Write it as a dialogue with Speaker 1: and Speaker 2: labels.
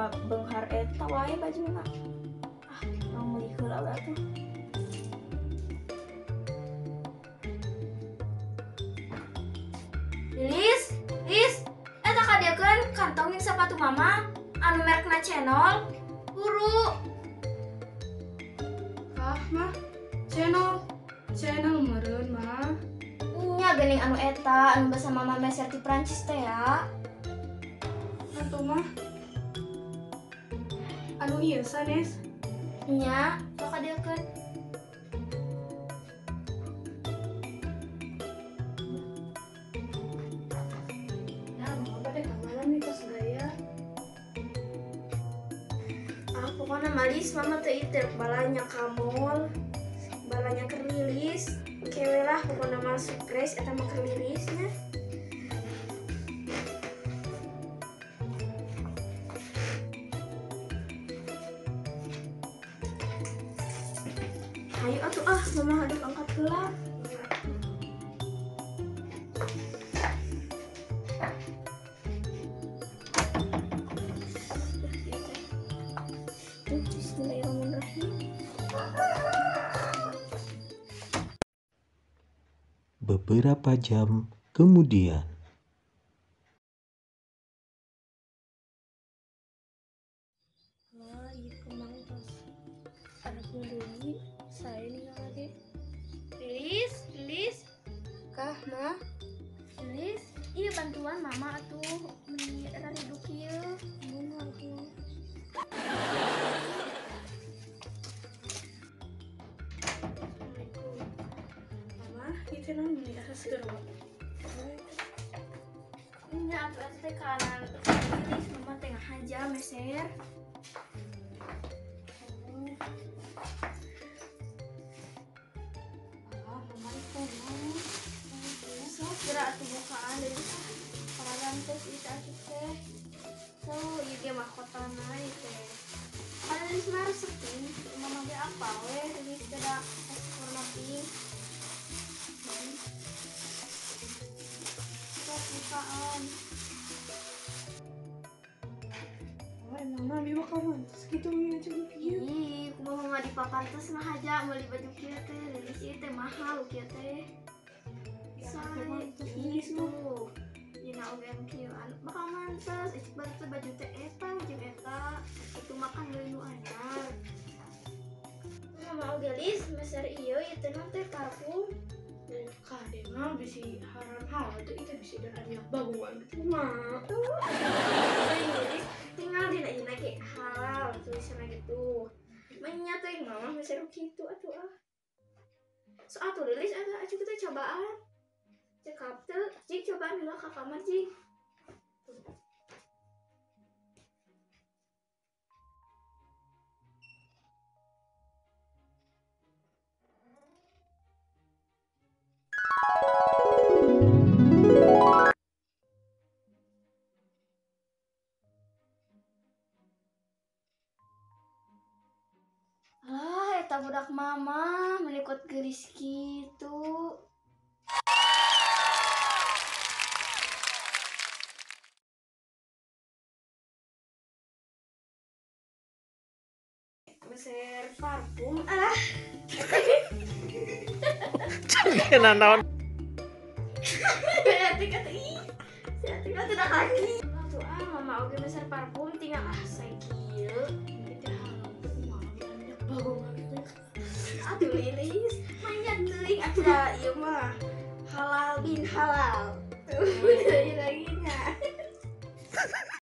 Speaker 1: mah beunghar eta wae bajuna. Mau meuli heula tuh. Lilis, eta kadiekeun kantongin sepatu mama anu merekna Channel. Buru.
Speaker 2: Mah, channel meureun mah.
Speaker 1: Nya geuning anu eta anu basa mama meser ti Prancis teh ya.
Speaker 2: Atuh mah. Anu ieu sanes.
Speaker 1: Nya, sok kadiekeun. Pokoknya malis mama teh ieu balanya ka mall, balanya keur lilis, kewe lah pokoknya mah surprise eta mah keur lilisnya. Ayo atuh mama hadap angkat heula. Bismillahirrahmanirrahim.
Speaker 3: Beberapa jam kemudian.
Speaker 1: Iya kemang tos anak deui saya nih lagi. Lilis.
Speaker 2: Kah, mah?
Speaker 1: Lilis, iya bantuan mama atuh meni raridu kieu. Mun atuh.
Speaker 2: Mama, itu nang beli asa seru.
Speaker 1: Nya atuh teh kanan Lilis mama tengah aja meser. Kira atuh bukaan dari paragan tes itu atuh teh. So, ieu ge mahkotana ieu teh. Ada Lilis mah resep mama ge apa we Lilis kada warna pink. Sok bukaan.
Speaker 2: Emang nabi bakal mantas gitu nya juga kieu.
Speaker 1: Ih, kumaha mah di papantes mah aja meuli baju kieu teh. Lilis ieu teh mahal kieu teh. Lilis tuh. Dina oge kieu anu bakal mantes. Ecik baru teh baju teh eta jeung eta. Itu makan deui nu anyar. Mama oge Lilis meser ieu teh non teh parfum.
Speaker 2: Kade mah bisi haram hal itu bisa datangnya baguan gitu mah.
Speaker 1: Lilis tinggal dina ge halal tulisanna gitu. Manya teh mama meser kitu atuh So atuh Lilis ada acu kita cobaan. Cekap teh, Cik cobaan heula ka kamar Cik. Alah, eta budak mama menikot geulis kitu. Meser parfum
Speaker 3: Jangan naon.
Speaker 1: Hati kata tidak kaki. Tuh mama oge meser parfum tinggal say kieu.
Speaker 2: Itu halal tuh mah banyak baguan gitu.
Speaker 1: Aduh Lilis, manjat teuing atuh ieu mah halal bin halal. Tuh lagi.